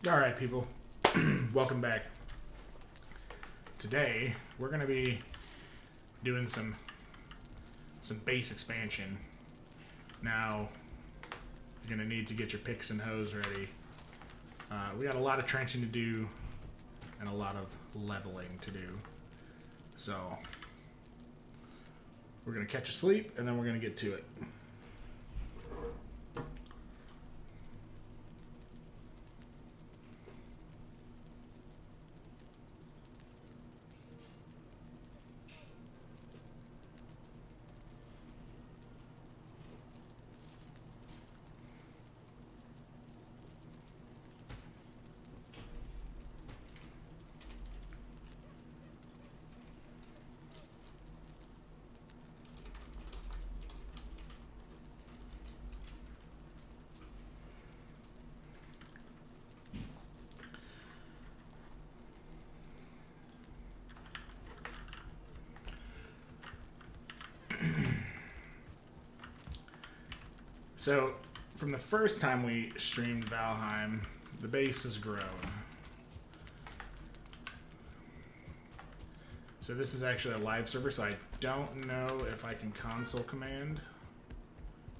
All right, people. Welcome back. Today we're gonna be doing some base expansion. Now you're gonna need to get your picks and hoes ready. We got a lot of trenching to do and a lot of leveling to do. So we're gonna catch a sleep and then we're gonna get to it. So, from the first time we streamed Valheim, the base has grown. So this is actually a live server, so I don't know if I can console command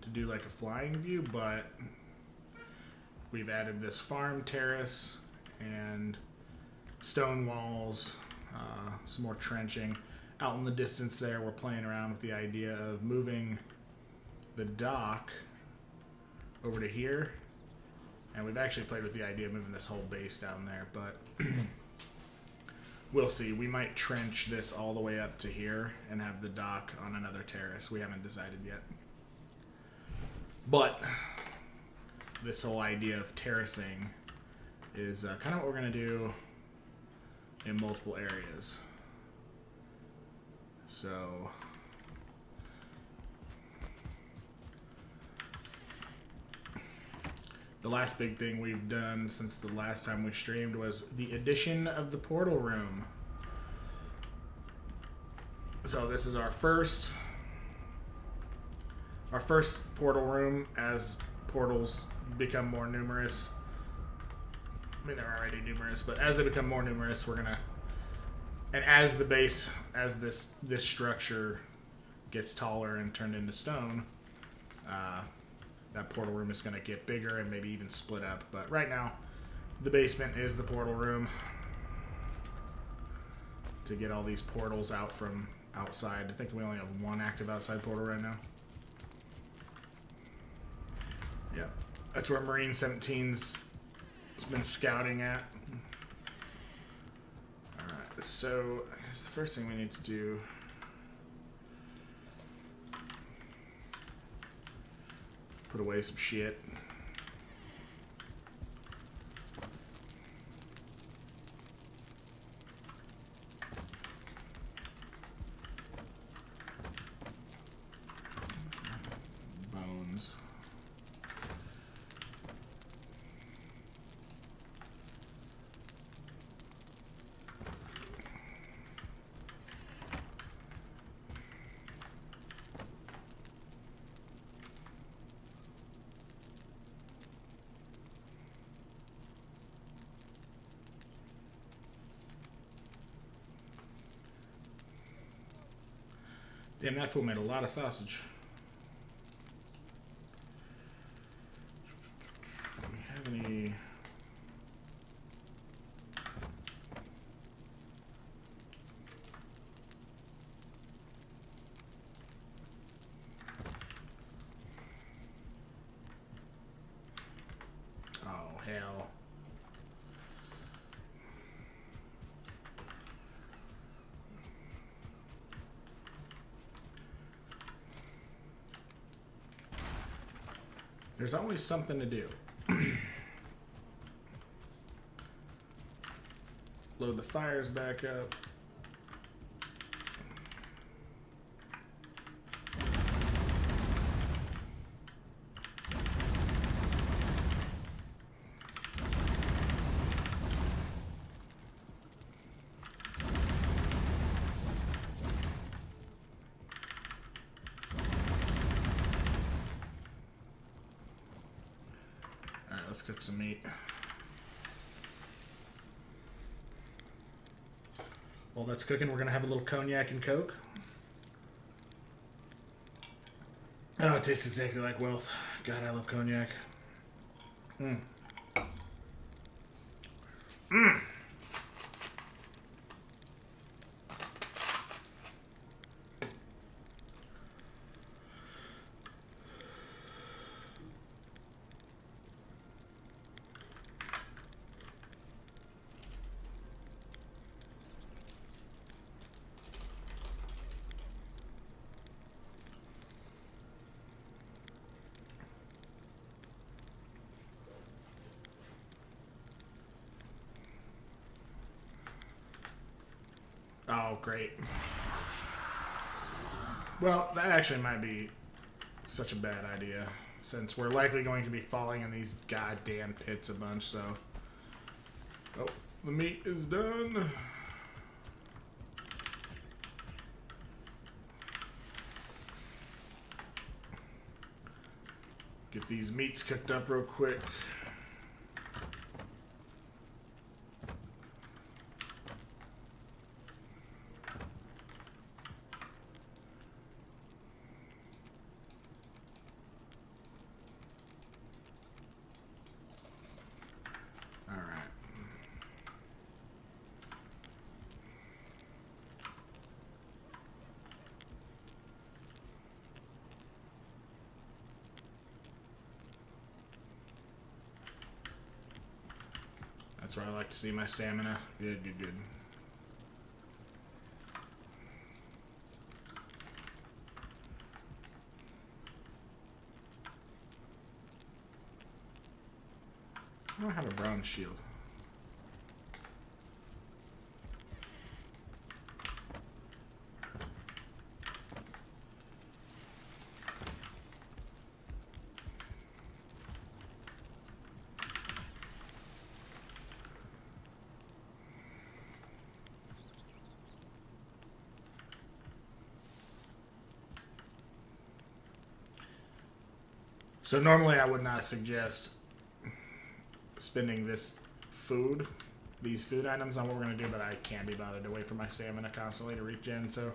to do like a flying view, but we've added this farm terrace and stone walls, some more trenching. Out in the distance there, we're playing around with the idea of moving the dock over to here, and we've actually played with the idea of moving this whole base down there, but we'll see. We might trench this all the way up to here and have the dock on another terrace. We haven't decided yet, but this whole idea of terracing is kind of what we're going to do in multiple areas. So the last big thing we've done since the last time we streamed was the addition of the portal room. So this is our first portal room as portals become more numerous. I mean, they're already numerous, but as they become more numerous, we're gonna, and as the base, as this structure gets taller and turned into stone, that portal room is going to get bigger and maybe even split up. But right now, the basement is the portal room to get all these portals out from outside. I think we only have one active outside portal right now. Yeah, that's where Marine 17's been scouting at. Alright, so I guess the first thing we need to do, put away some shit. Bones. Damn, that fool made a lot of sausage. Do we have any? Oh, hell. There's always something to do. Load the fires back up. Let's cook some meat. While that's cooking, we're gonna have a little cognac and Coke. Oh, it tastes exactly like Wealth. God, I love cognac. Mmm. Mmm. Oh, great. Well, that actually might be such a bad idea, since we're likely going to be falling in these goddamn pits a bunch, so... Oh, the meat is done. Get these meats cooked up real quick. That's where I like to see my stamina. Good, good, good. I don't have a bronze shield. So normally I would not suggest spending these food items on what we're going to do, but I can't be bothered to wait for my stamina constantly to regen, so...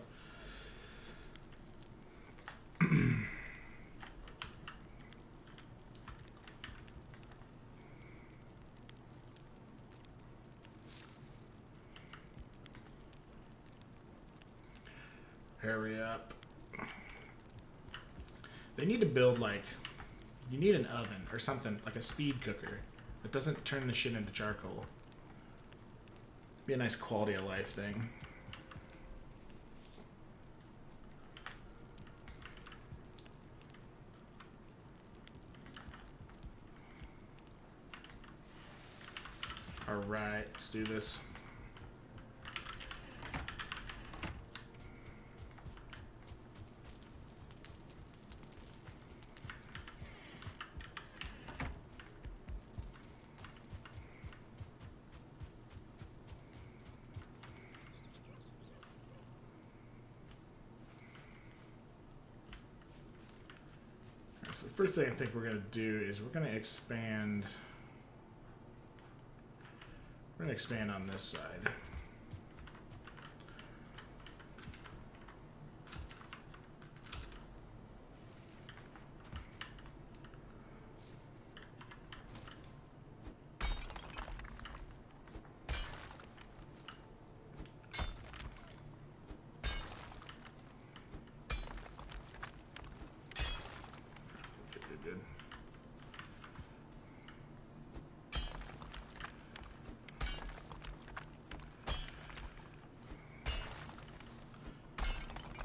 Hurry up. They need to build, like... You need an oven or something, like a speed cooker that doesn't turn the shit into charcoal. Be a nice quality of life thing. Alright, let's do this. So the first thing I think we're going to do is we're going to expand. We're going to expand on this side. Good.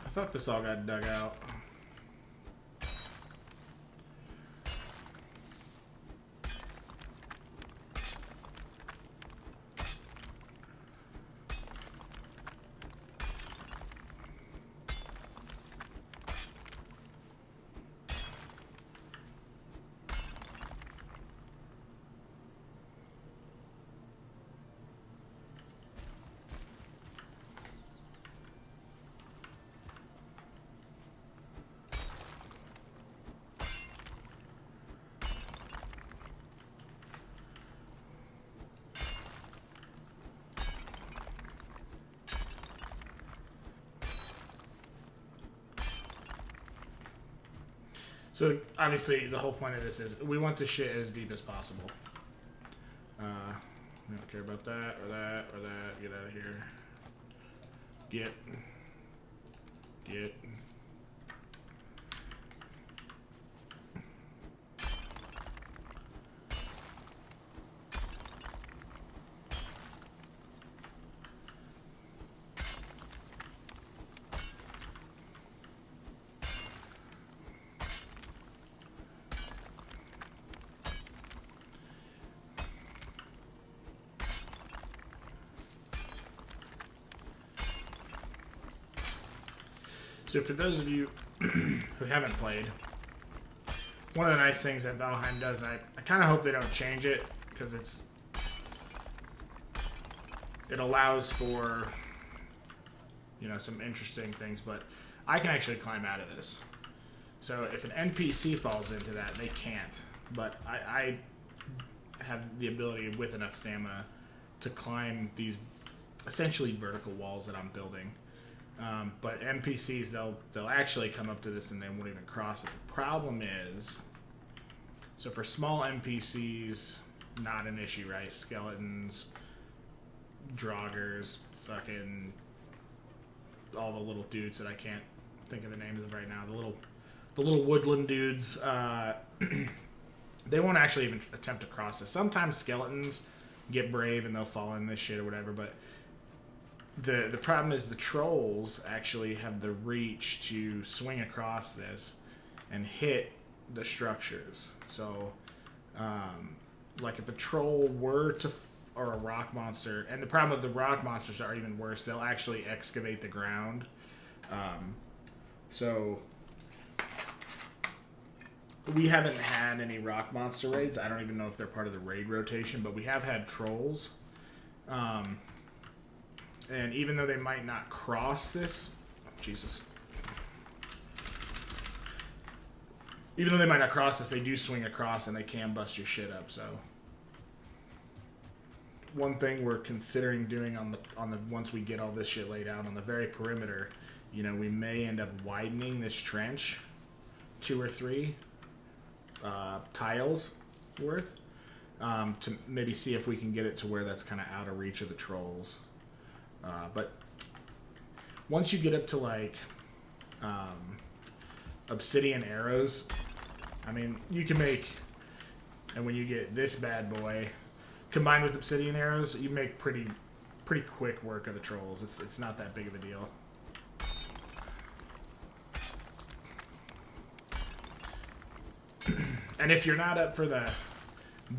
I thought this all got dug out. So obviously the whole point of this is we want the shit as deep as possible. We don't care about that or that or that. Get out of here. Get. So for those of you who haven't played, one of the nice things that Valheim does, I kind of hope they don't change it, because it allows for, you know, some interesting things, but I can actually climb out of this. So if an NPC falls into that, they can't. But I have the ability with enough stamina to climb these essentially vertical walls that I'm building. But NPCs, they'll actually come up to this and they won't even cross it. The problem is, so for small NPCs, not an issue, right? Skeletons, draugrs, fucking all the little dudes that I can't think of the names of right now. The little woodland dudes. They won't actually even attempt to cross this. Sometimes skeletons get brave and they'll fall in this shit or whatever, but the problem is the trolls actually have the reach to swing across this and hit the structures. So, like if a troll were to, or a rock monster, and the problem with the rock monsters are even worse, they'll actually excavate the ground. So, we haven't had any rock monster raids. I don't even know if they're part of the raid rotation, but we have had trolls. And even though they might not cross this, Jesus. Even though they might not cross this, they do swing across and they can bust your shit up. So, one thing we're considering doing on the once we get all this shit laid out on the very perimeter, you know, we may end up widening this trench 2 or 3 tiles worth to maybe see if we can get it to where that's kind of out of reach of the trolls. But once you get up to like obsidian arrows, I mean, you can make, and when you get this bad boy combined with obsidian arrows, you make pretty quick work of the trolls. It's not that big of a deal. And if you're not up for the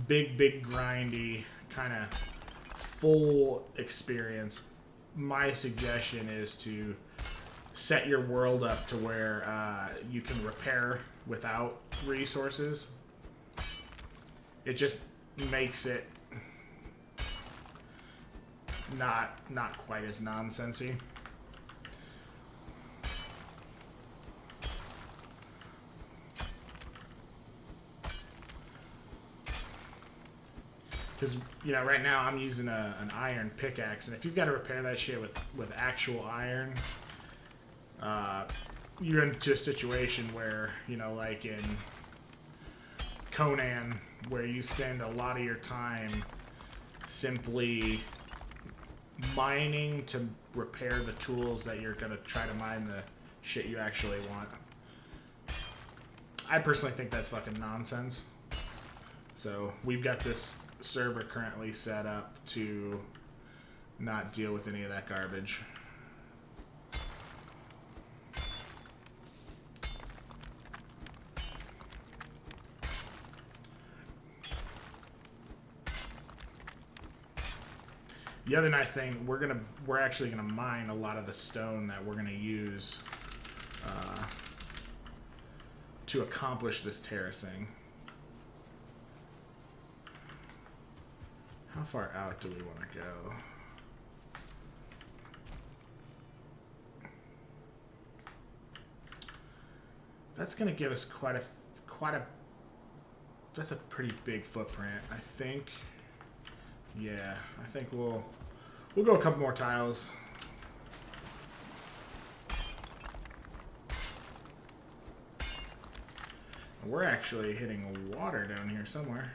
big grindy kind of full experience, my suggestion is to set your world up to where you can repair without resources. It just makes it not quite as nonsensy. Because, you know, right now I'm using an iron pickaxe, and if you've got to repair that shit with actual iron, you're into a situation where, you know, like in Conan, where you spend a lot of your time simply mining to repair the tools that you're going to try to mine the shit you actually want. I personally think that's fucking nonsense. So we've got this server currently set up to not deal with any of that garbage. The other nice thing, we're actually gonna mine a lot of the stone that we're gonna use to accomplish this terracing. How far out do we want to go? That's going to give us quite a. That's a pretty big footprint, I think. Yeah, I think we'll go a couple more tiles. We're actually hitting water down here somewhere.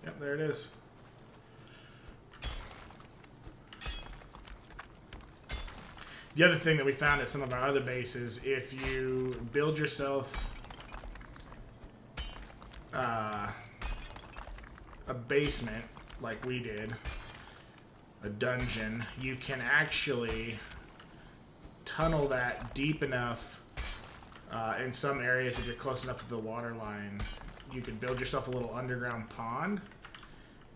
Yep, there it is. The other thing that we found at some of our other bases, if you build yourself a basement like we did, a dungeon, you can actually tunnel that deep enough in some areas. If you're close enough to the water line, you could build yourself a little underground pond.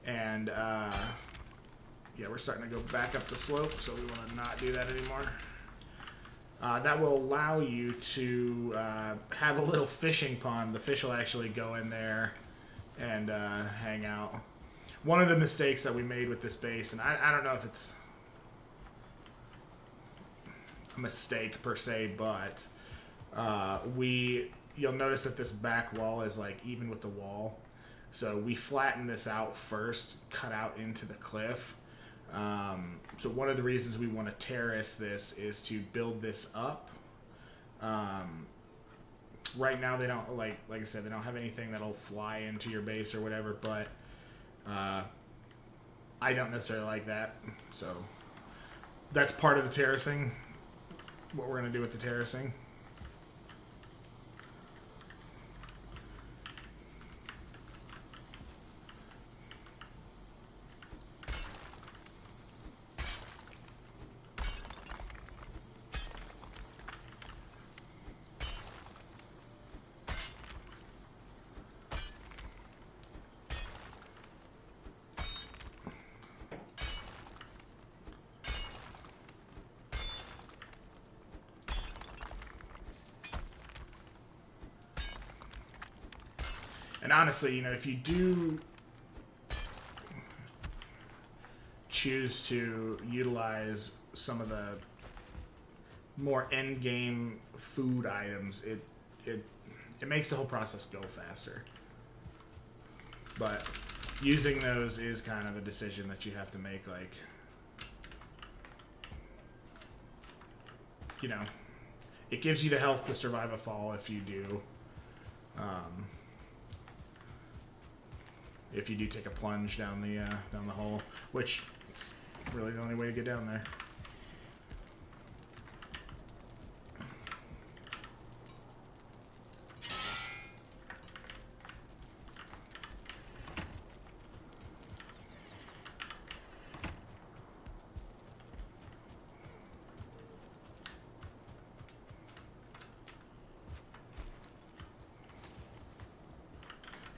And yeah, we're starting to go back up the slope, so we want to not do that anymore. That will allow you to have a little fishing pond. The fish will actually go in there and hang out. One of the mistakes that we made with this base, and I don't know if it's a mistake per se, but you'll notice that this back wall is like even with the wall. So we flattened this out first, cut out into the cliff. So one of the reasons we want to terrace this is to build this up. Right now they don't, like I said, they don't have anything that'll fly into your base or whatever, but I don't necessarily like that. So that's part of the terracing, what we're going to do with the terracing. And honestly, you know, if you do choose to utilize some of the more end game food items, it makes the whole process go faster. But using those is kind of a decision that you have to make, like, you know, it gives you the health to survive a fall if you do. If you do take a plunge down the hole, which is really the only way to get down there.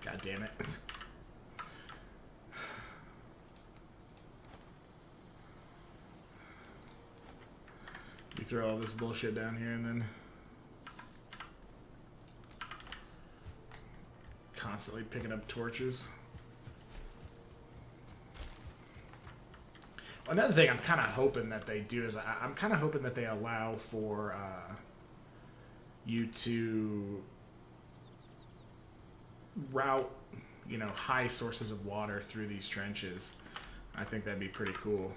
God damn it. You throw all this bullshit down here and then constantly picking up torches. Another thing I'm kind of hoping that they do is I'm kind of hoping that they allow for you to route, you know, high sources of water through these trenches. I think that'd be pretty cool.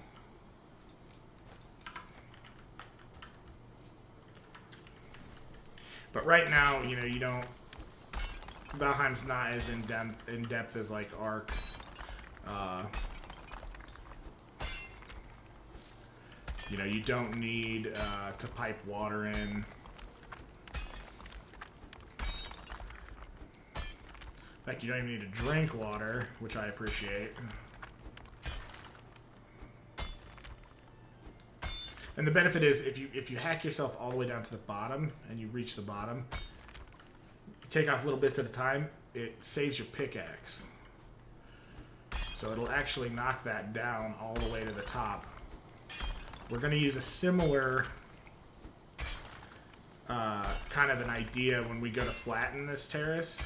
But right now, you know, you don't. Valheim's not as in depth as like Ark. You know, you don't need to pipe water in. In fact, you don't even need to drink water, which I appreciate. And the benefit is, if you hack yourself all the way down to the bottom and you reach the bottom, you take off little bits at a time, it saves your pickaxe. So it'll actually knock that down all the way to the top. We're going to use a similar kind of an idea when we go to flatten this terrace.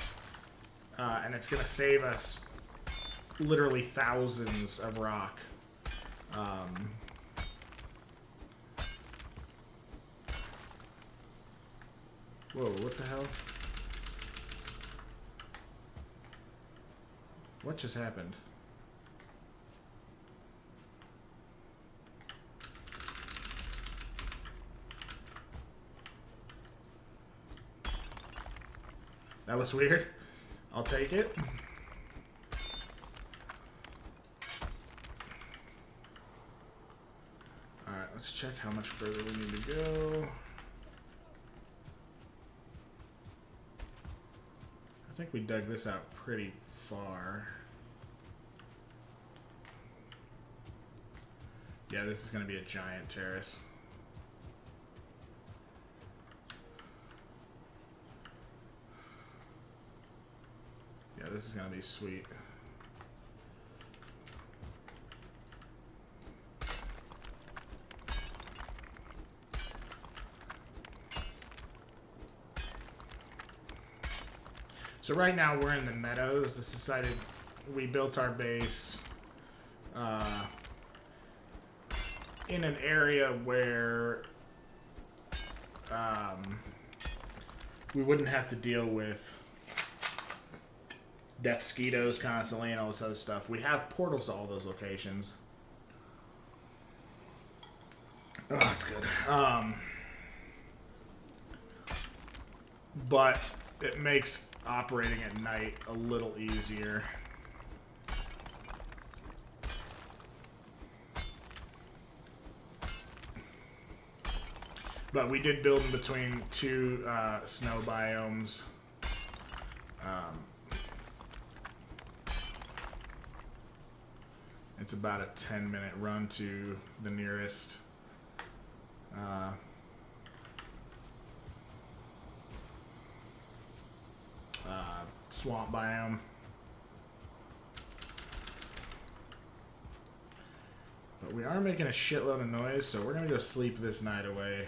And it's going to save us literally thousands of rock. Whoa, what the hell? What just happened? That was weird. I'll take it. Alright, let's check how much further we need to go. I think we dug this out pretty far. Yeah, this is going to be a giant terrace. Yeah, this is going to be sweet. So right now we're in the meadows. This decided we built our base in an area where we wouldn't have to deal with death skeetos constantly and all this other stuff. We have portals to all those locations. Oh, that's good. But it makes operating at night a little easier. But we did build in between two snow biomes. It's about a 10-minute run to the nearest swamp biome. But we are making a shitload of noise, so we're gonna go sleep this night away.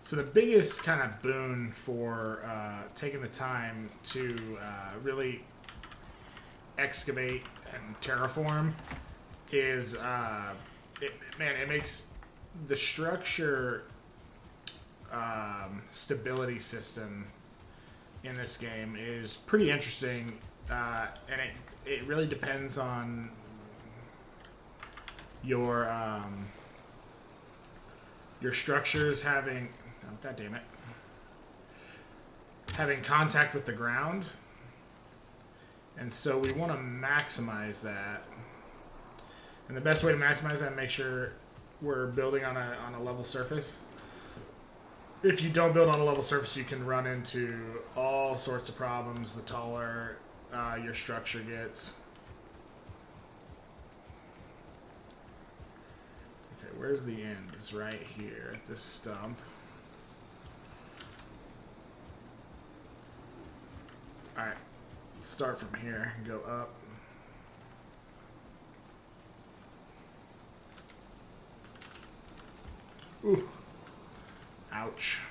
So the biggest kind of boon for taking the time to really excavate and terraform is, it makes the structure stability system in this game is pretty interesting, and it really depends on your structures having, oh god damn it, having contact with the ground, and so we want to maximize that. And the best way to maximize that, make sure we're building on a level surface. If you don't build on a level surface, you can run into all sorts of problems the taller your structure gets. Okay, where's the end? It's right here at this stump. Alright, let's start from here and go up. Ooh. Ouch.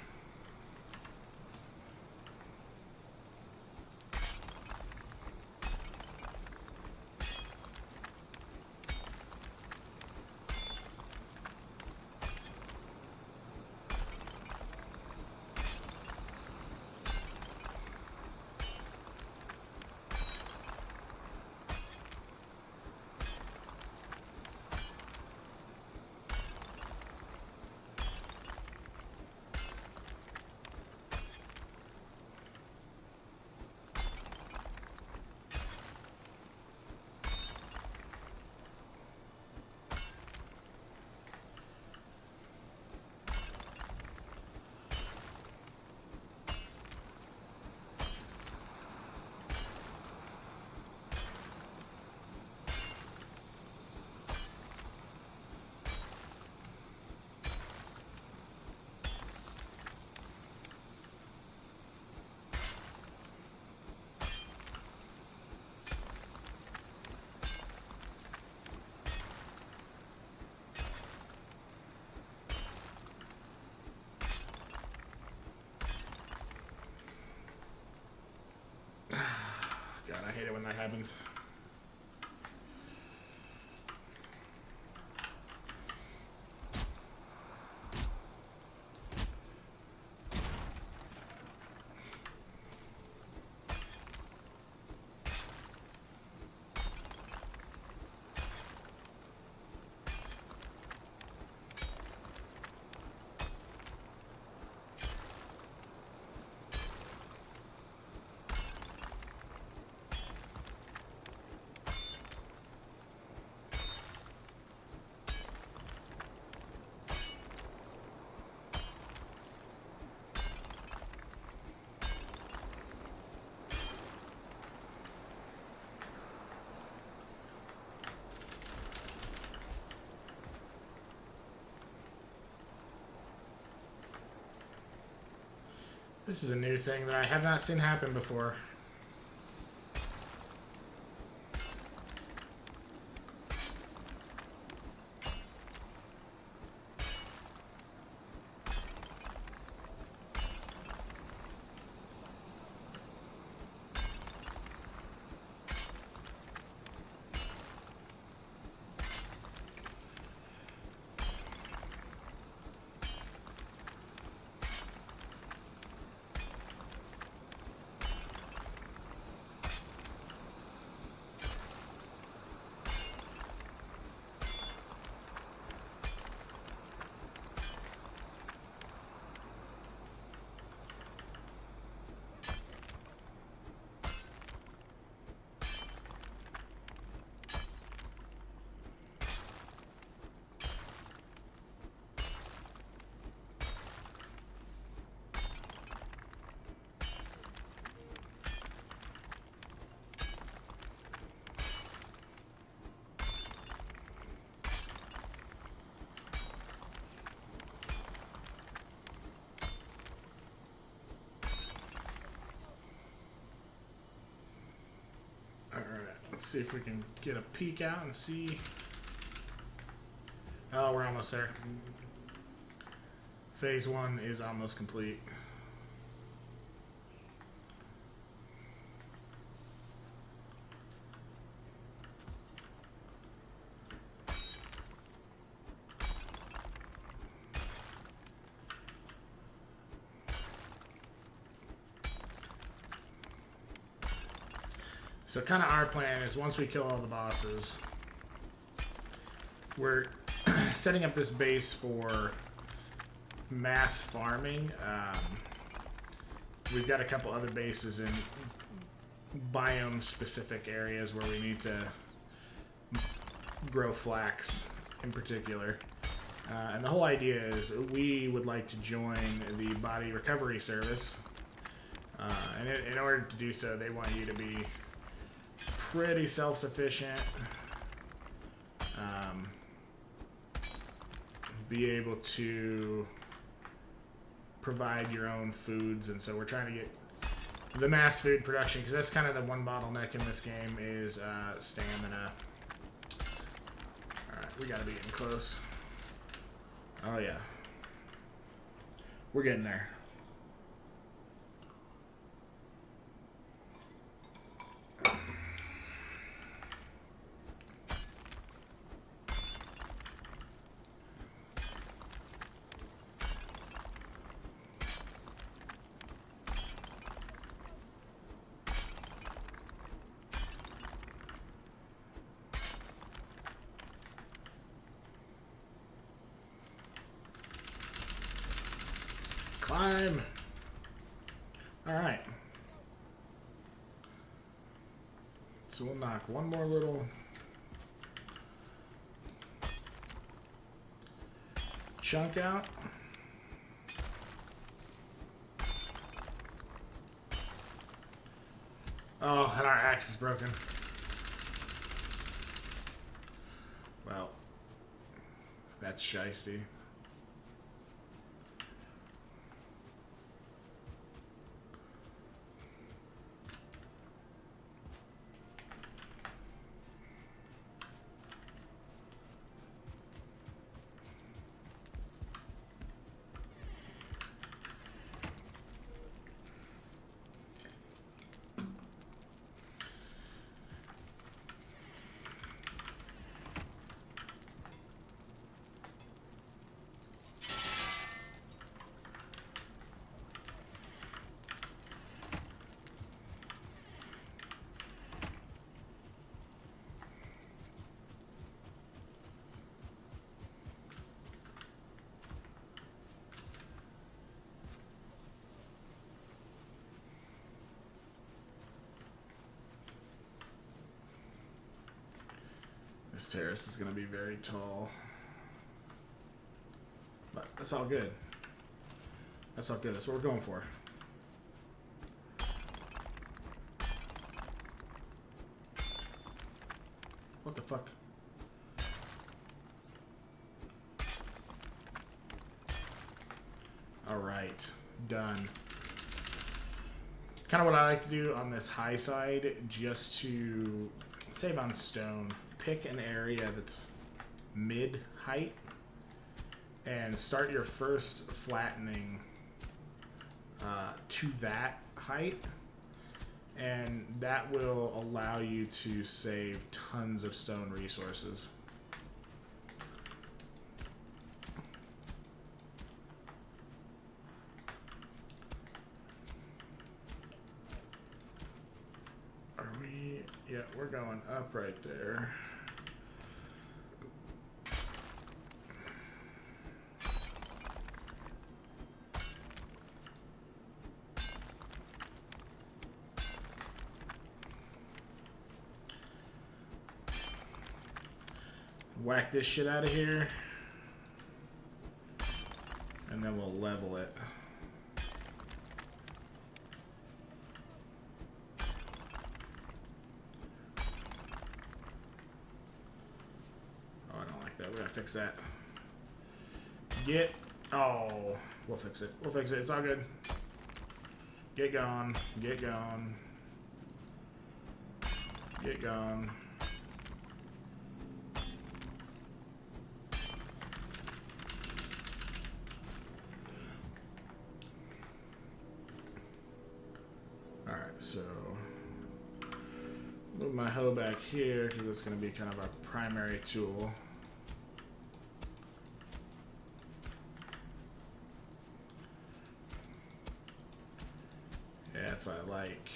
happens. This is a new thing that I have not seen happen before. Let's see if we can get a peek out and see. Oh, we're almost there. Phase 1 is almost complete. So kind of our plan is once we kill all the bosses, we're setting up this base for mass farming. We've got a couple other bases in biome specific areas where we need to grow flax in particular. And the whole idea is we would like to join the body recovery service. And in order to do so, they want you to be pretty self-sufficient, be able to provide your own foods, and so we're trying to get the mass food production, because that's kind of the one bottleneck in this game is stamina. Alright, we gotta be getting close. Oh yeah. We're getting there. Climb. All right. So we'll knock one more little chunk out. Oh, and our axe is broken. Well, that's shiesty. This terrace is going to be very tall. But that's all good. That's all good. That's what we're going for. What the fuck? Alright. Done. Kind of what I like to do on this high side, just to save on stone, pick an area that's mid-height and start your first flattening to that height, and that will allow you to save tons of stone resources. Are we? Yeah, we're going up right there. Whack this shit out of here, and then we'll level it. Oh, I don't like that. We gotta fix that. Get. Oh, we'll fix it. We'll fix it. It's all good. Get gone. Get gone. Get gone. So, move my hoe back here because it's going to be kind of our primary tool. Yeah, that's what I like.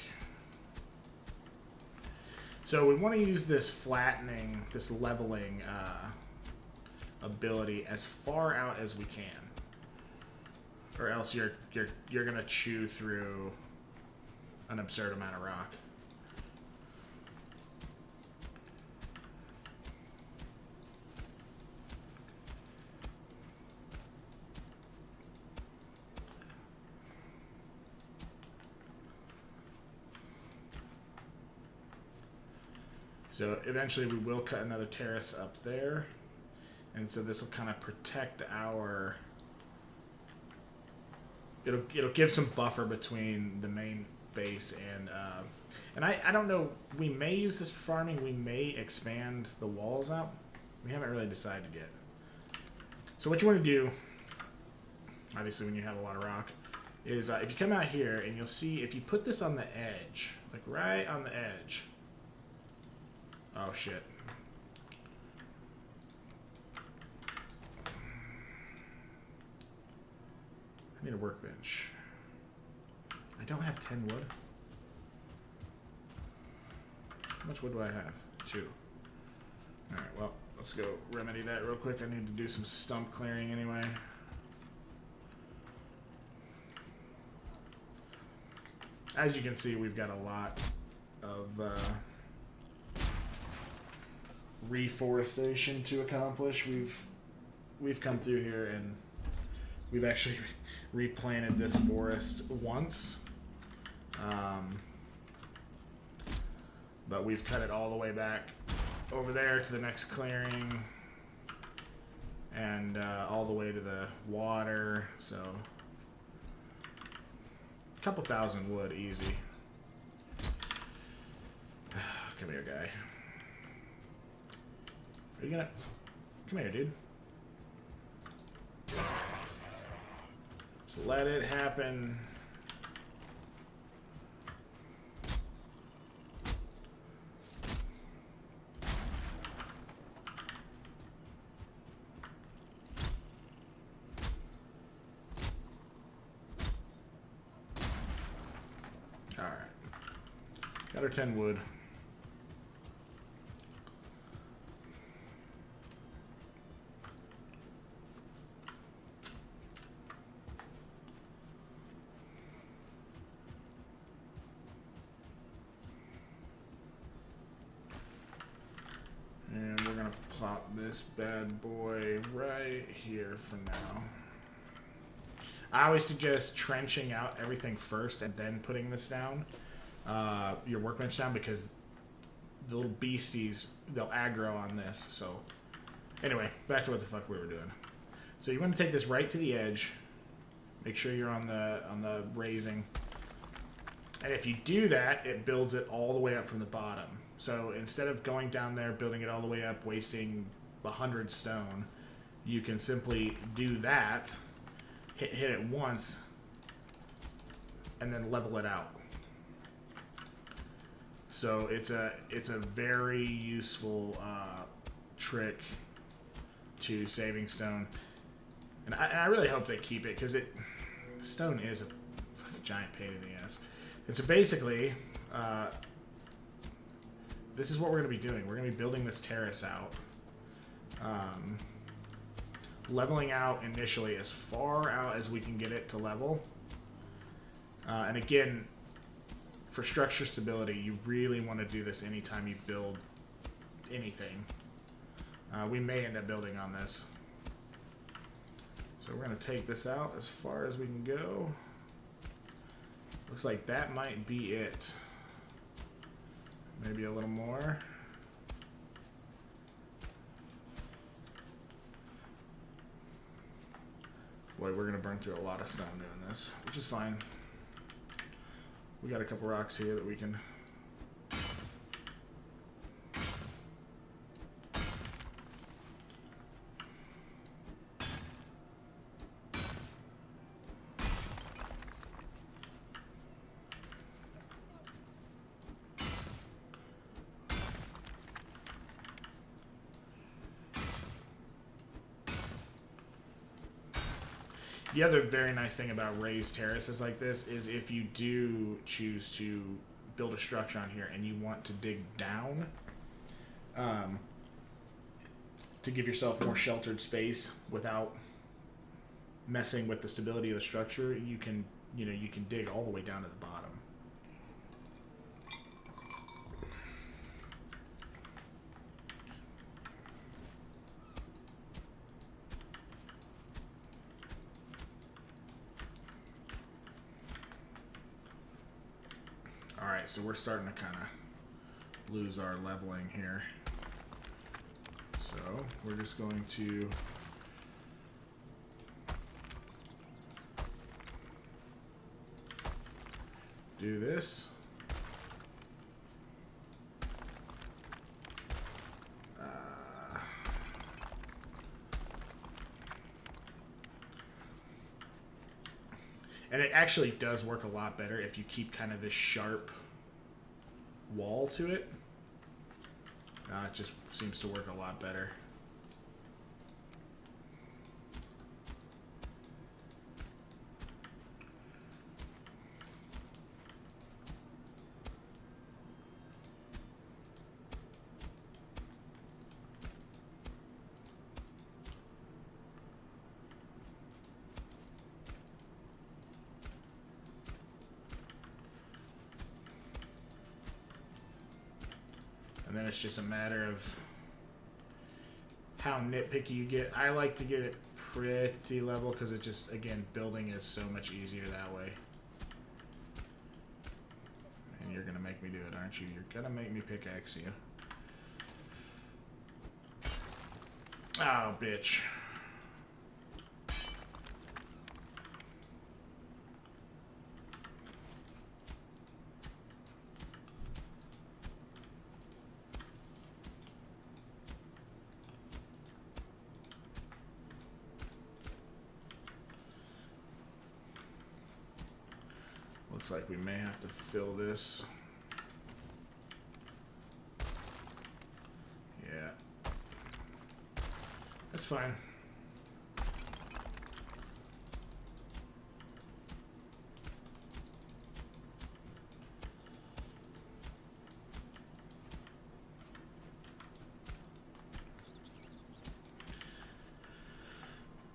So we want to use this flattening, this leveling ability as far out as we can, or else you're going to chew through an absurd amount of rock. So eventually we will cut another terrace up there, and so this will kind of protect our... It'll give some buffer between the main base and I don't know, we may use this for farming, we may expand the walls out. We haven't really decided yet. So what you want to do, obviously when you have a lot of rock, is if you come out here and you'll see if you put this on the edge, like right on the edge. Oh shit. I need a workbench. I don't have 10 wood. How much wood do I have? 2. Alright, well, let's go remedy that real quick. I need to do some stump clearing anyway. As you can see, we've got a lot of reforestation to accomplish. We've come through here and we've actually replanted this forest once. But we've cut it all the way back over there to the next clearing and all the way to the water, so a couple thousand wood easy. Come here, guy. Are you gonna... Come here, dude. Just let it happen. Alright. Got our 10 wood. And we're going to plop this bad boy right here for now. I always suggest trenching out everything first and then putting this down, your workbench down, because the little beasties, they'll aggro on this. So anyway, back to what the fuck we were doing. So you want to take this right to the edge. Make sure you're on the raising. And if you do that, it builds it all the way up from the bottom. So instead of going down there, building it all the way up, wasting 100 stone, you can simply do that, hit it once, and then level it out. So it's a very useful trick to saving stone. And I really hope they keep it, because stone is a fucking giant pain in the ass. And so basically, this is what we're going to be doing. We're going to be building this terrace out. Leveling out initially as far out as we can get it to level. And again, for structure stability, you really want to do this anytime you build anything. We may end up building on this. So we're going to take this out as far as we can go. Looks like that might be it. Maybe a little more. Boy, we're going to burn through a lot of stone doing this, which is fine. We got a couple rocks here that we can... The other very nice thing about raised terraces like this is if you do choose to build a structure on here and you want to dig down to give yourself more sheltered space without messing with the stability of the structure, you can dig all the way down to the bottom. Alright, so we're starting to kind of lose our leveling here. So we're just going to do this. And it actually does work a lot better if you keep kind of this sharp wall to it. It just seems to work a lot better. And then it's just a matter of how nitpicky you get. I like to get it pretty level because it just, again, building is so much easier that way. And you're going to make me do it, aren't you? You're going to make me pickaxe you. Oh, bitch. Looks like we may have to fill this. Yeah. That's fine.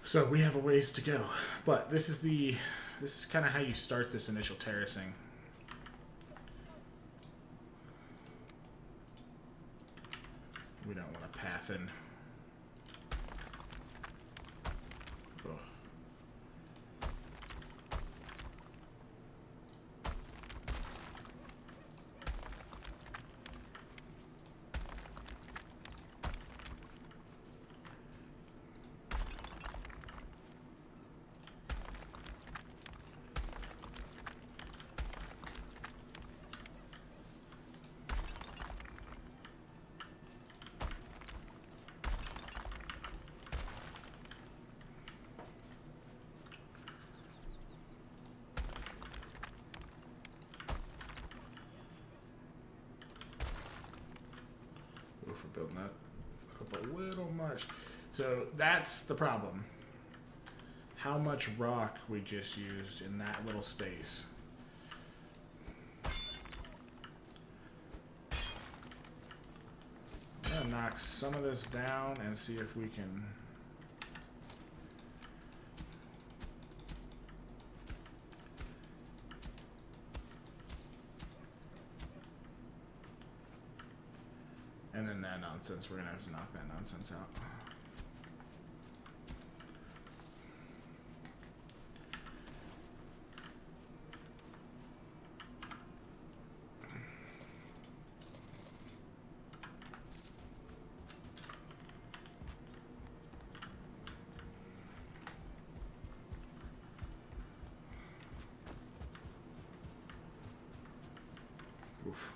So we have a ways to go, but this is kind of how you start this initial terracing. We don't want to path in building that up a little much. So that's the problem. How much rock we just used in that little space. I'm gonna knock some of this down and see if we can. And then that nonsense, we're gonna have to knock that nonsense out. Oof.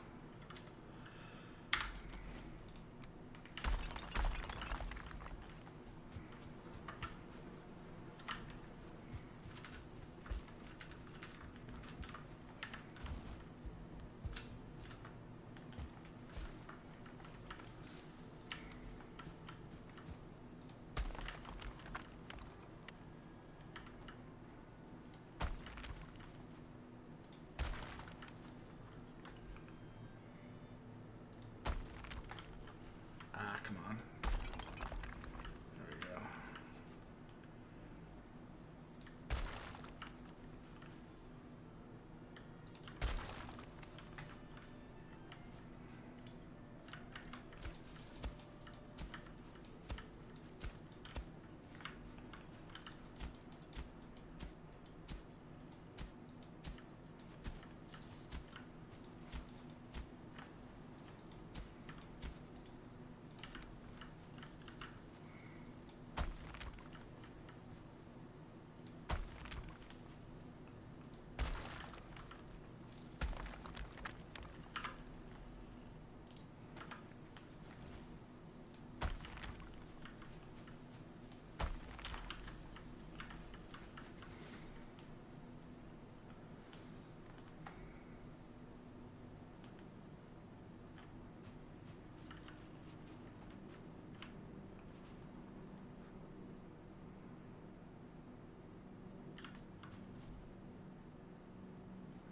Come on. There we go.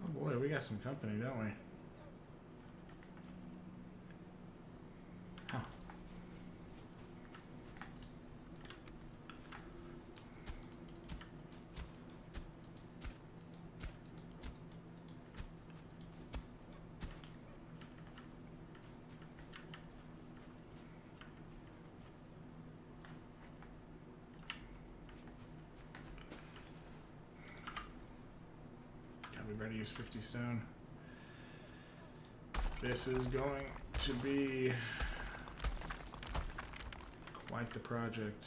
Oh boy, we got some company, don't we? Huh. We've already used 50 stone. This is going to be quite the project.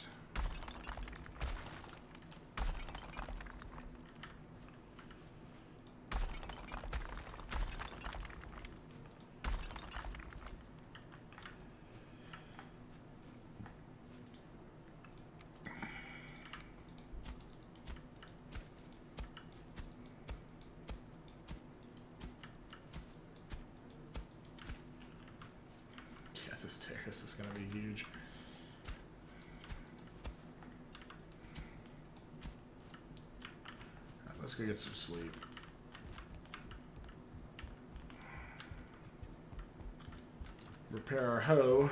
This terrace is going to be huge. Right, let's go get some sleep. Repair our hoe.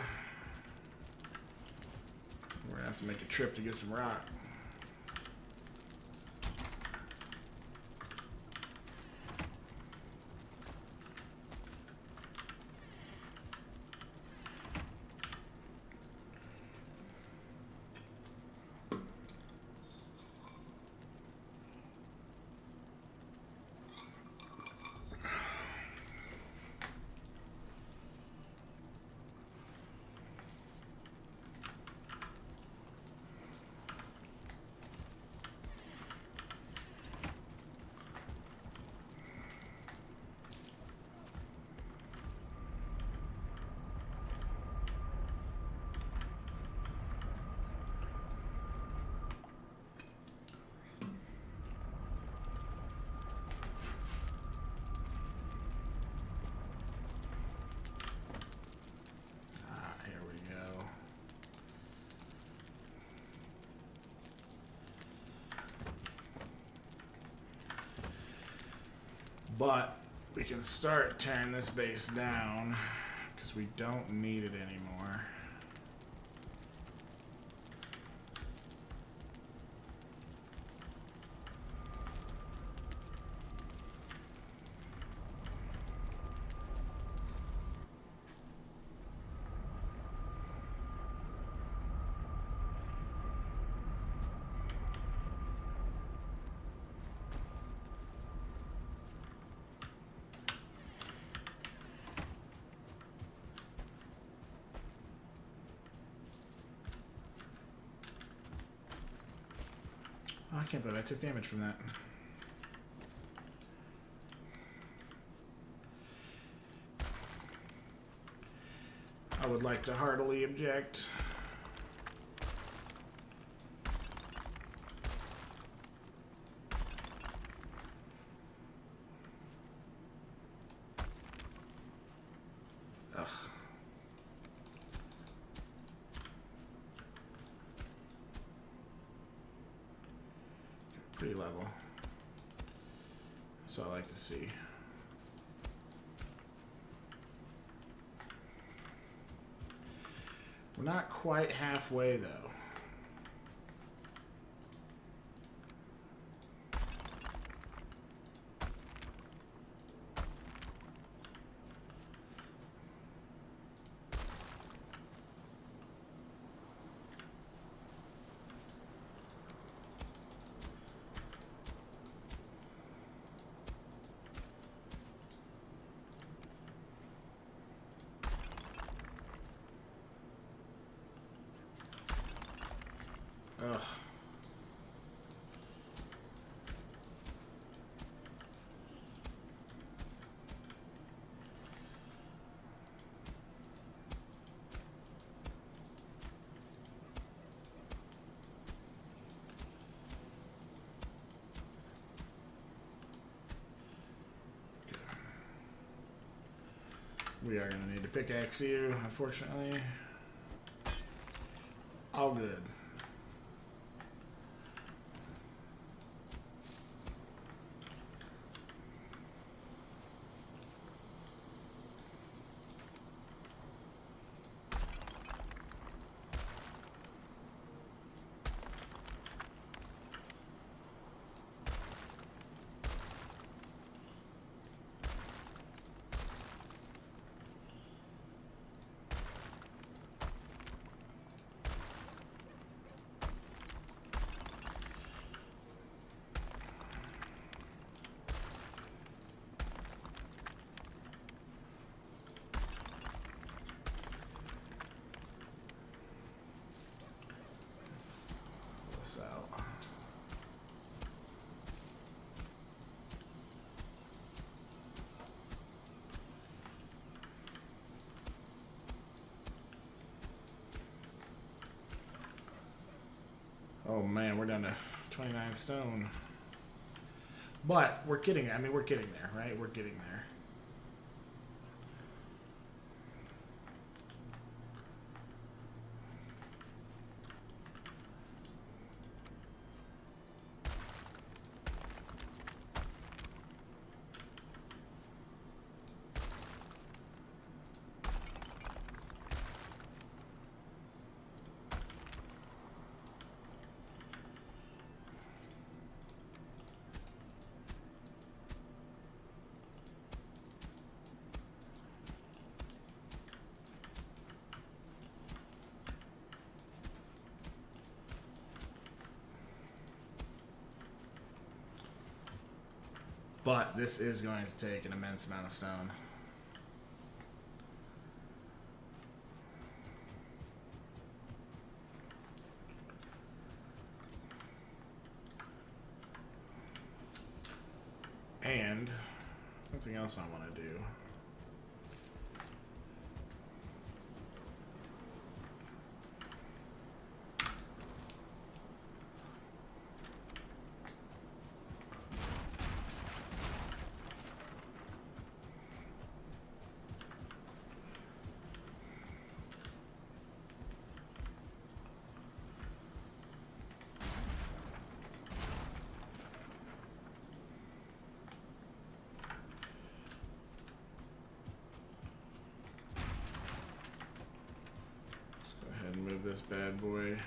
We're going to have to make a trip to get some rock. But we can start tearing this base down because we don't need it anymore. Oh, I can't believe I took damage from that. I would like to heartily object. Ugh. Pretty level. That's what I like to see. We're not quite halfway though. Ugh. We are going to need to pickaxe you, unfortunately. All good. Out. Oh man, we're down to 29 stone. But we're getting, I mean, we're getting there, right? We're getting there. But this is going to take an immense amount of stone. And something else I want to do. this bad boy.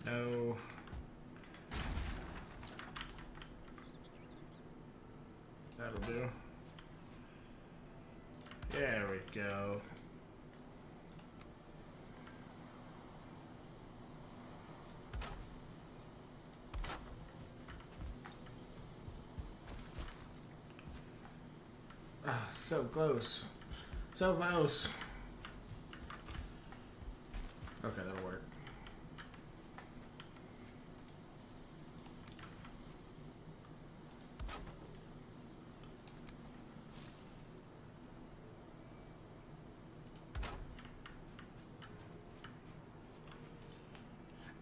No. That'll do. There we go. Ah, so close. So close. Okay, that'll work.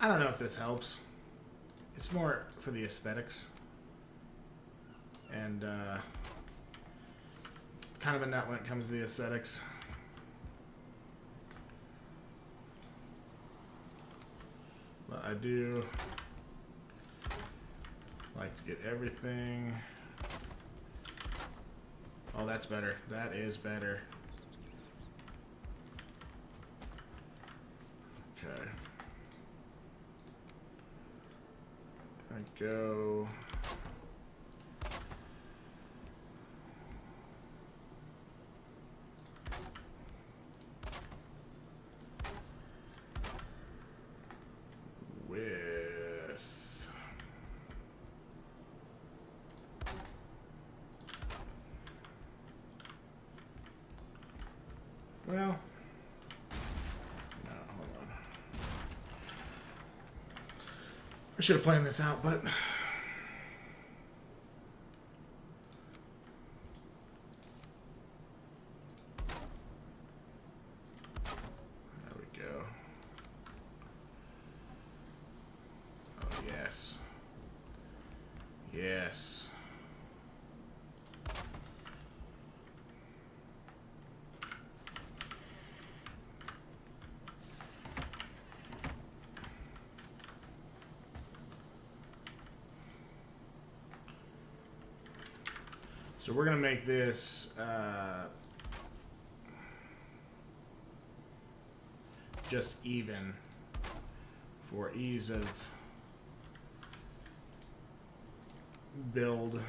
I don't know if this helps. It's more for the aesthetics. And kind of a nut when it comes to the aesthetics. But I do like to get everything. Oh, that's better. That is better. Okay. I go. Well, no, hold on. I should have planned this out, but there we go. Oh, yes. Yes. So we're going to make this just even for ease of build.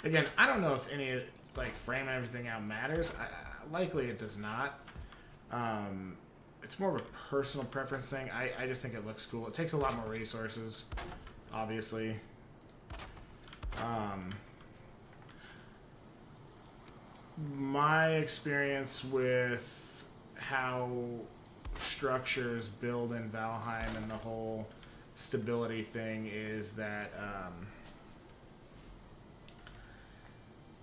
Again, I don't know if any, like, framing everything out matters. Likely it does not. It's more of a personal preference thing. I just think it looks cool. It takes a lot more resources, obviously. My experience with how structures build in Valheim and the whole stability thing is that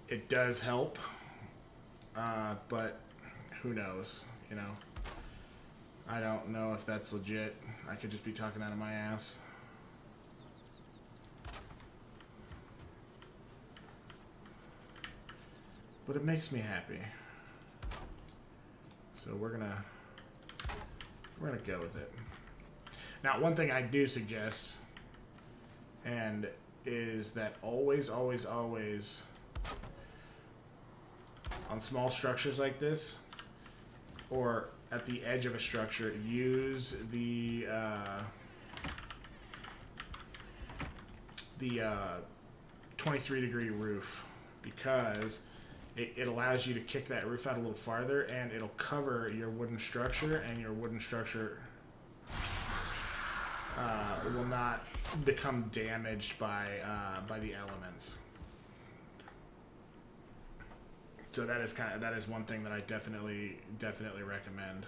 it does help, but who knows, you know? I don't know if that's legit. I could just be talking out of my ass. But it makes me happy. So we're gonna go with it. Now, one thing I do suggest, and is that always on small structures like this, or at the edge of a structure, use the the 23-degree roof, because it allows you to kick that roof out a little farther, and it'll cover your wooden structure, and your wooden structure will not become damaged by the elements. So that is one thing that I definitely recommend.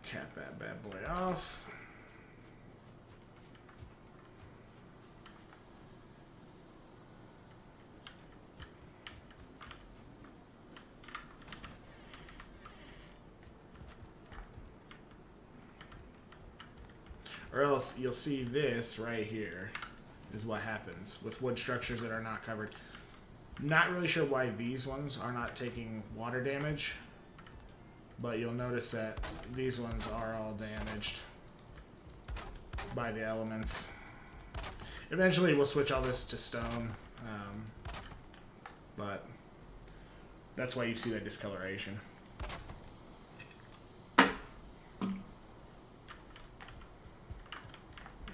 Cap that bad boy off. Or else you'll see this right here is what happens with wood structures that are not covered. Not really sure why these ones are not taking water damage, but you'll notice that these ones are all damaged by the elements. Eventually we'll switch all this to stone, but that's why you see that discoloration.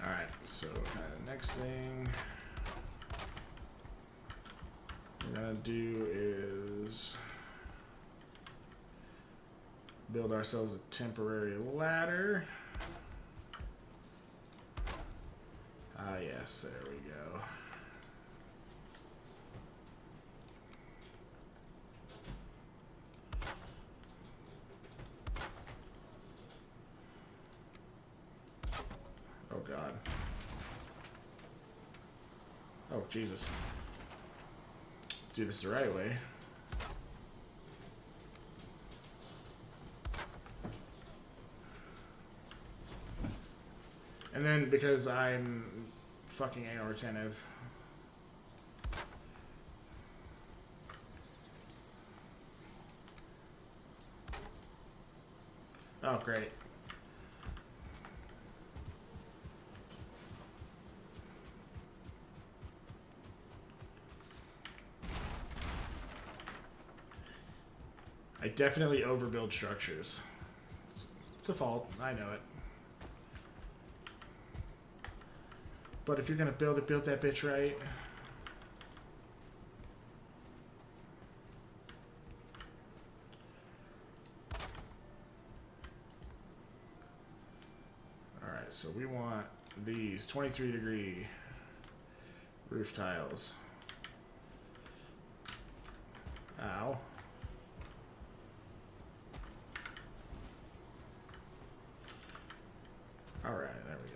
Alright, so next thing we're gonna do is build ourselves a temporary ladder. Ah, yes, there we go. Oh, God. Oh, Jesus. Do this the right way. And then, because I'm fucking anal retentive, oh, great. I definitely overbuild structures. It's a fault. I know it. But if you're gonna build it, build that bitch right. Alright, so we want these 23-degree roof tiles. Ow. Alright, there we go.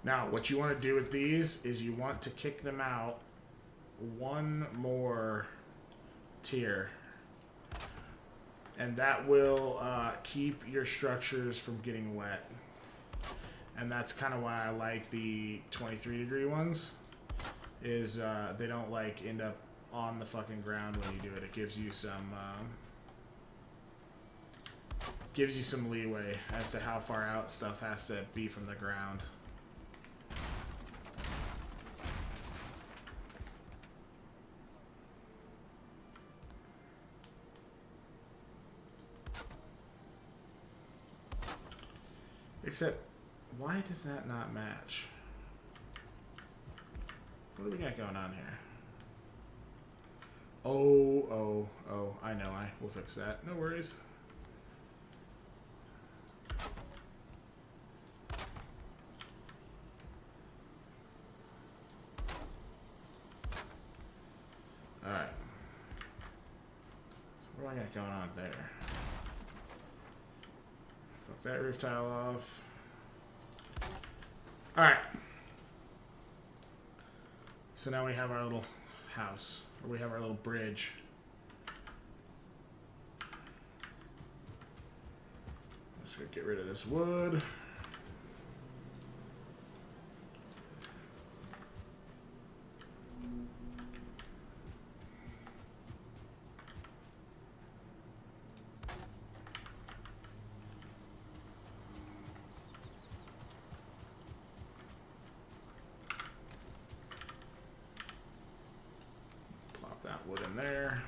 Now, what you want to do with these is you want to kick them out one more tier. And that will keep your structures from getting wet. And that's kind of why I like the 23-degree ones. Is they don't like end up on the fucking ground when you do it. It gives you some leeway as to how far out stuff has to be from the ground. Except, why does that not match? What do we got going on here? Oh, I know. We'll fix that. No worries. Alright. So what do I got going on there? Fuck that roof tile off. Alright. So now we have our little house, or we have our little bridge. Let's go get rid of this wood. got wood in there.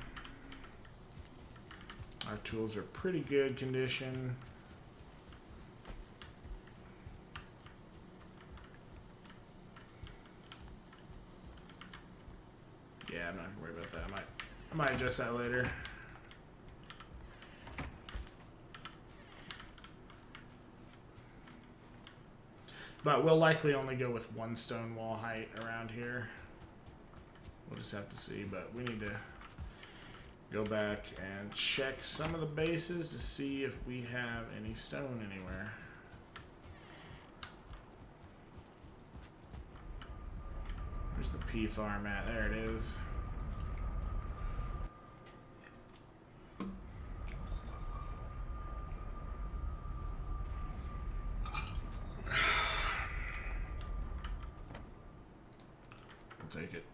Our tools are pretty good condition. Yeah, I'm not gonna worry about that. I might adjust that later. But we'll likely only go with one stone wall height around here. We'll just have to see, but we need to go back and check some of the bases to see if we have any stone anywhere. Where's the P farm at? There it is. I'll take it.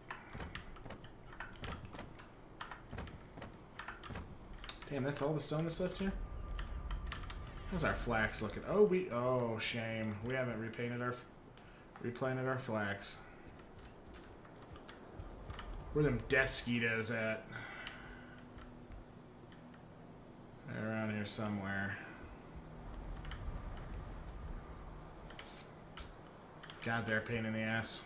Damn, that's all the stone that's left here? How's our flax looking? Oh, shame. We haven't replanted our flax. Where them death skeetos at? They're around here somewhere. God, they're a pain in the ass.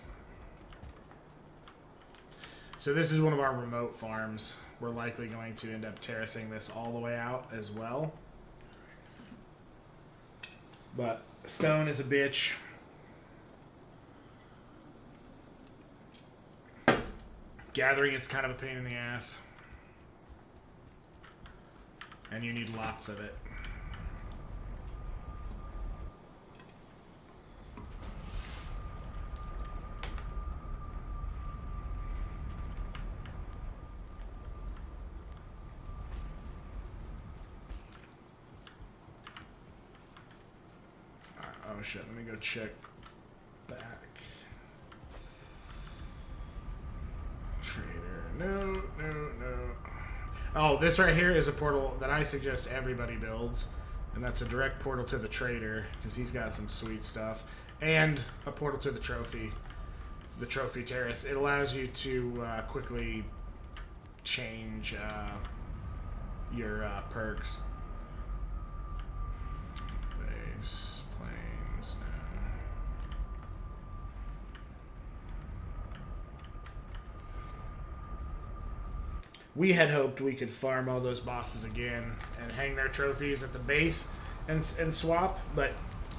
So this is one of our remote farms. We're likely going to end up terracing this all the way out as well. But stone is a bitch. Gathering, it's kind of a pain in the ass. And you need lots of it. Oh shit, let me go check back. Trader, no. Oh, this right here is a portal that I suggest everybody builds. And that's a direct portal to the trader, because he's got some sweet stuff. And a portal to the trophy terrace. It allows you to quickly change your perks. Base planes now. We had hoped we could farm all those bosses again and hang their trophies at the base and swap, but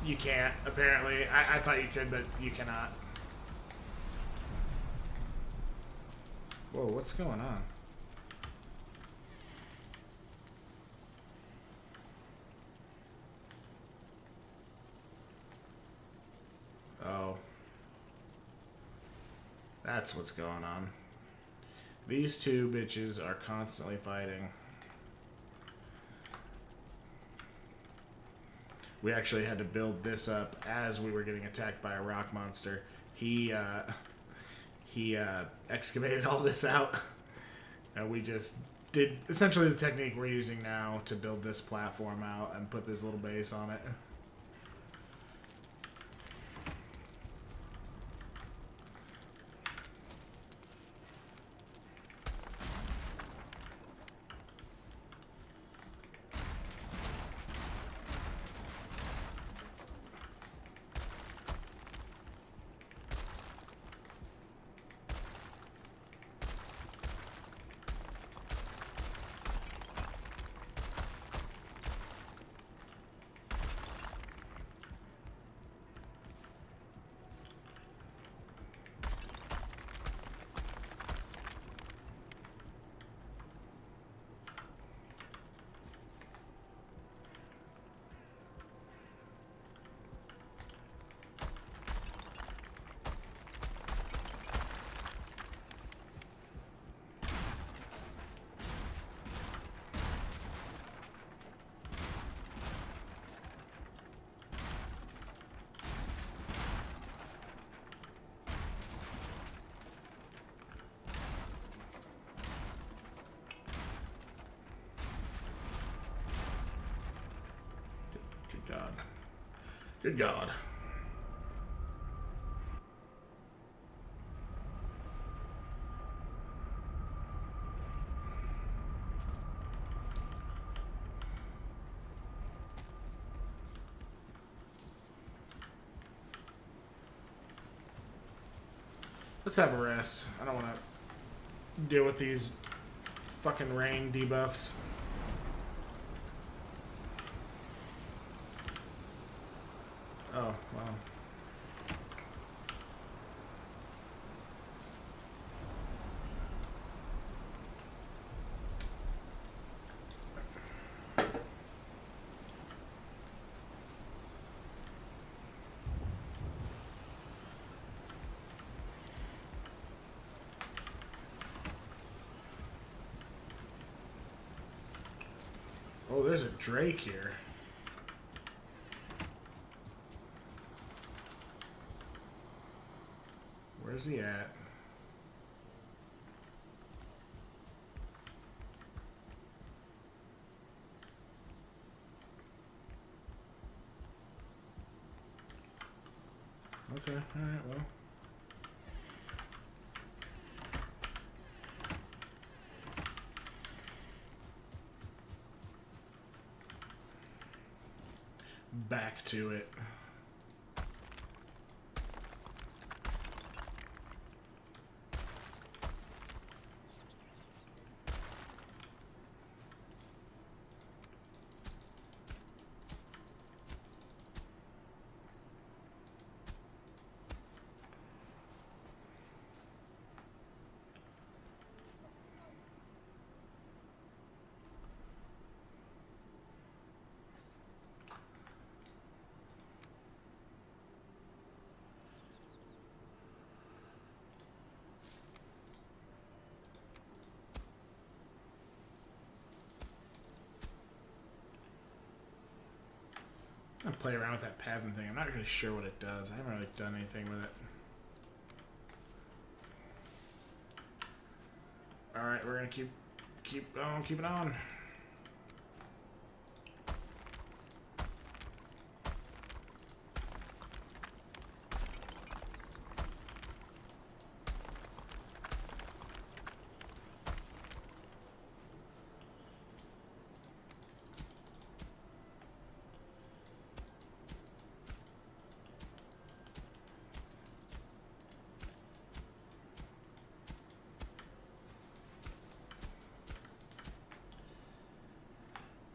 you can't, apparently. I thought you could, but you cannot. Whoa, what's going on? Oh. That's what's going on. These two bitches are constantly fighting. We actually had to build this up as we were getting attacked by a rock monster. He excavated all this out. And we just did essentially the technique we're using now to build this platform out and put this little base on it. God. Good God. Let's have a rest. I don't want to deal with these fucking rain debuffs. Oh, wow. Oh, there's a Drake here. Where's he at? Okay, alright, well. Back to it. I'll play around with that pathing thing. I'm not really sure what it does. I haven't really done anything with it. Alright, we're gonna keep it on.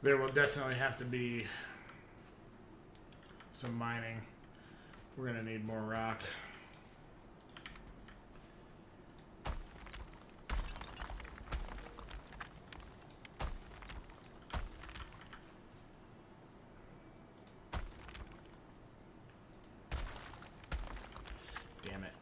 There will definitely have to be some mining. We're gonna need more rock. Damn it.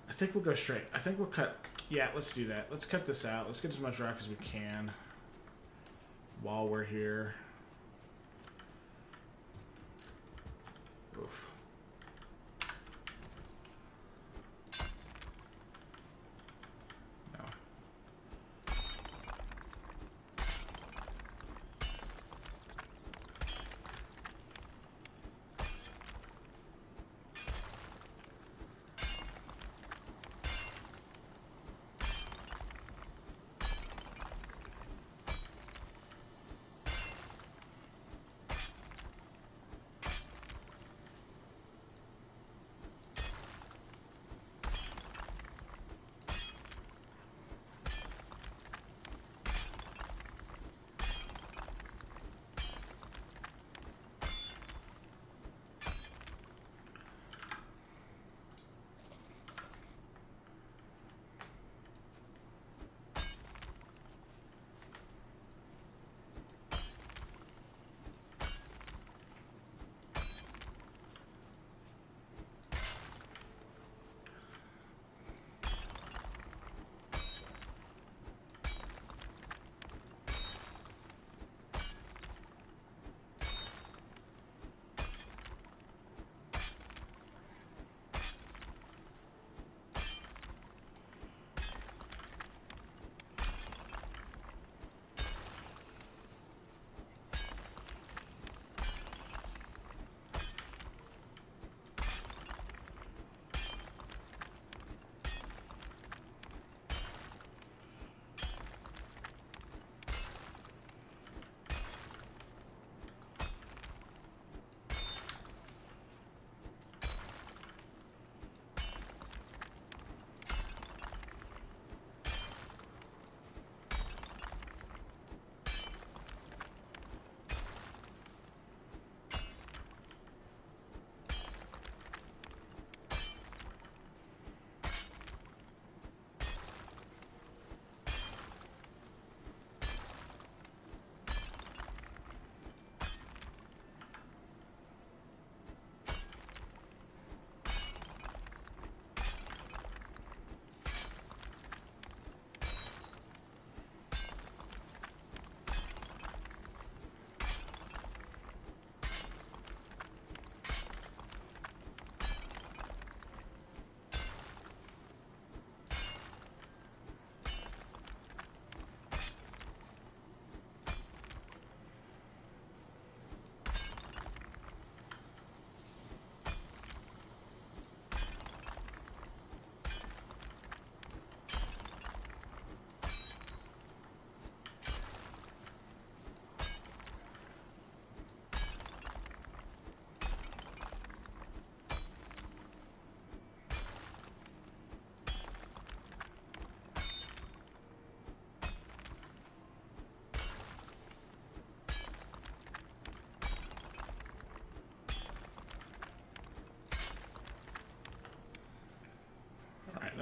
I think we'll go straight. I think we'll cut. Yeah, let's do that. Let's cut this out. Let's get as much rock as we can while we're here. Oof. No.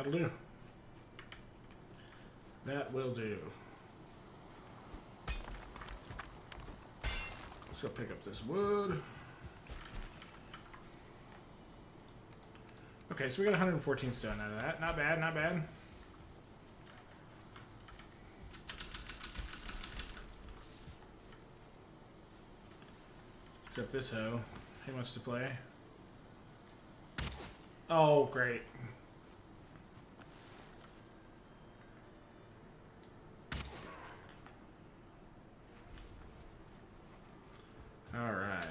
That'll do. That will do. Let's go pick up this wood. Okay, so we got 114 stone out of that. Not bad, not bad. Except this hoe. He wants to play. Oh, great. All right.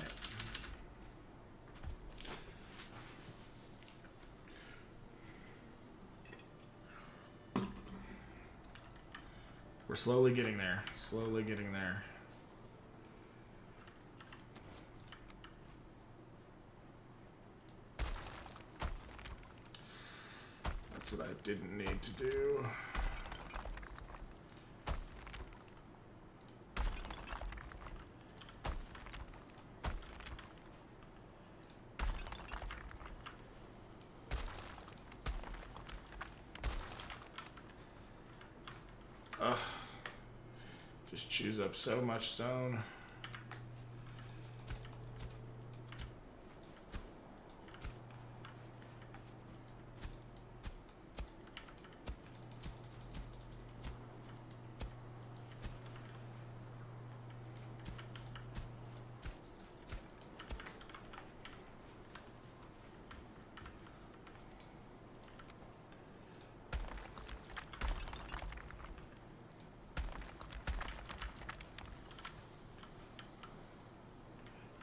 We're slowly getting there. Slowly getting there. That's what I didn't need to do. Ugh. Just chews up so much stone.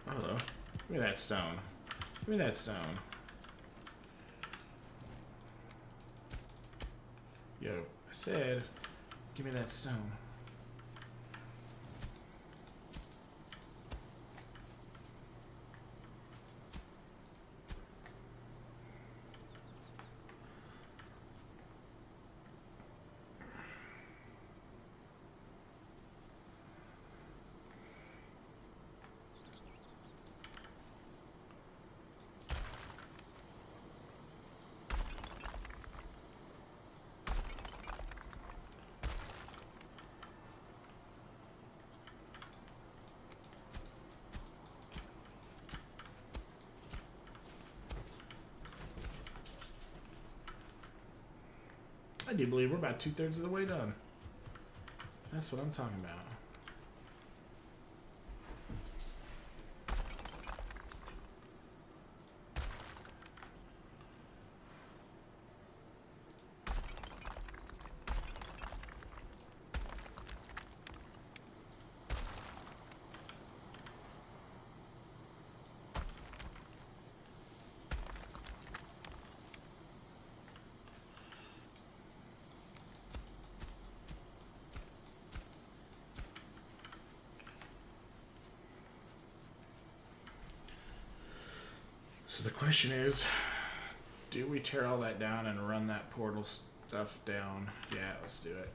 Hello. Give me that stone. Give me that stone. Yo, I said, give me that stone. I do believe we're about 2/3 of the way done. That's what I'm talking about. So the question is, do we tear all that down and run that portal stuff down? Yeah, let's do it.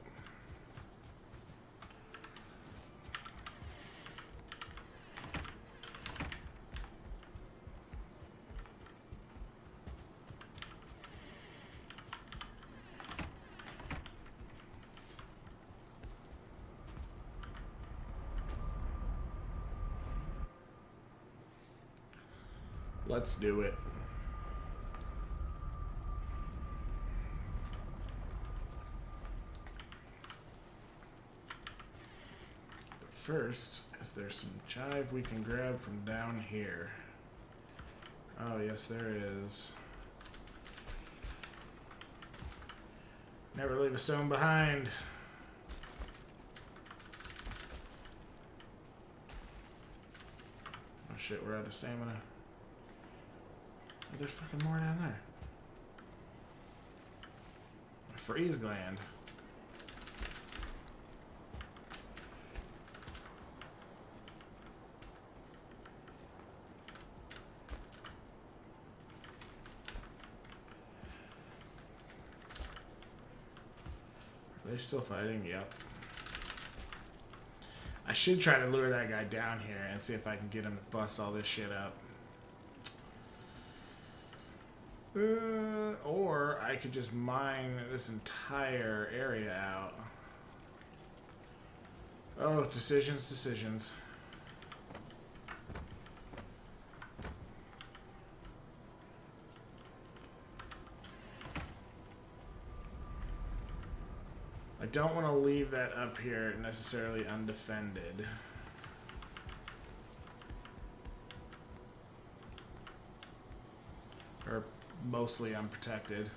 Let's do it. But first, is there some jive we can grab from down here? Oh, yes, there is. Never leave a stone behind. Oh shit, we're out of stamina. Oh, there's fucking more down there. A freeze gland. Are they still fighting? Yep. I should try to lure that guy down here and see if I can get him to bust all this shit up. Or I I could just mine this entire area out. Oh, decisions, decisions. I don't want to leave that up here necessarily undefended. Or mostly unprotected.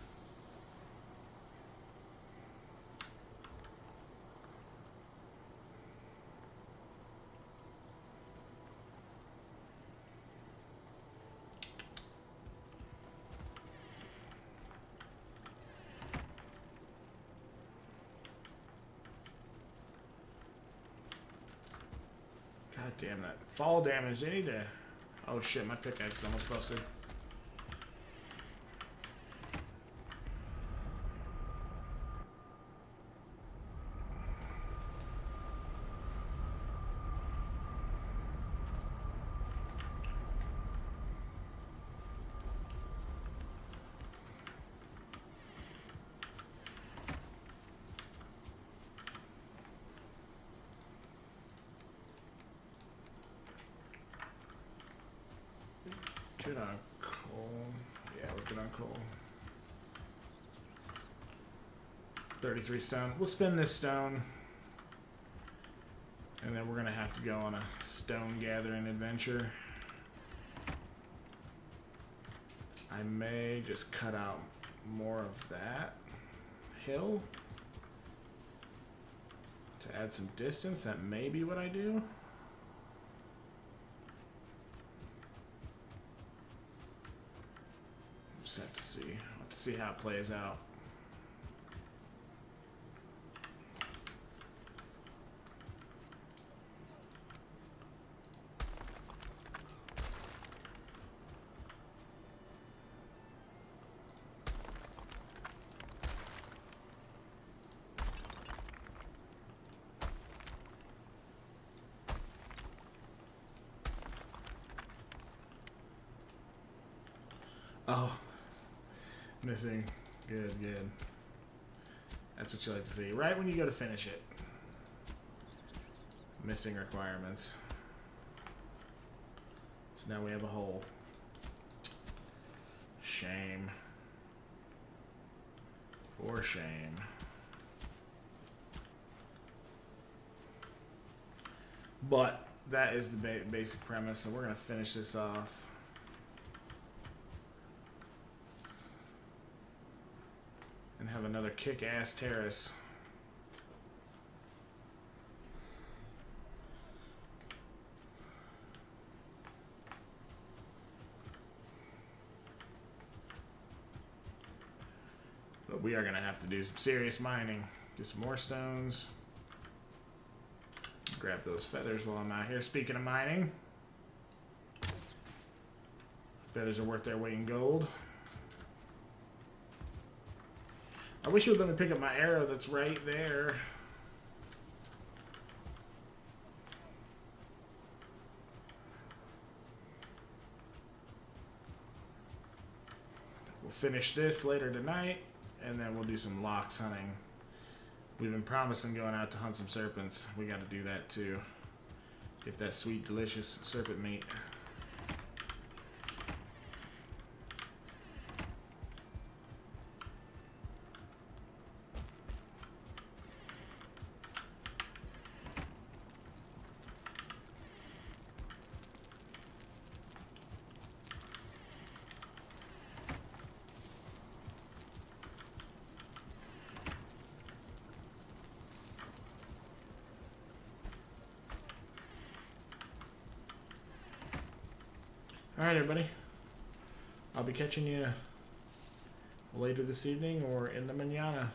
God damn that. Fall damage, they need to... Oh shit, my pickaxe is almost busted. Good on coal. Yeah, we're good on coal. 33 stone. We'll spin this stone. And then we're going to have to go on a stone gathering adventure. I may just cut out more of that hill to add some distance. That may be what I do. Just have to see. I'll have to see how it plays out. Oh, missing. Good, good. That's what you like to see. Right when you go to finish it. Missing requirements. So now we have a hole. Shame. For shame. But that is the basic premise, so we're going to finish this off. And have another kick-ass terrace. But we are going to have to do some serious mining. Get some more stones. Grab those feathers while I'm out here. Speaking of mining, feathers are worth their weight in gold. I wish you would let me pick up my arrow that's right there. We'll finish this later tonight, and then we'll do some lox hunting. We've been promising going out to hunt some serpents. We got to do that too. Get that sweet, delicious serpent meat. Alright, everybody. I'll be catching you later this evening or in the mañana.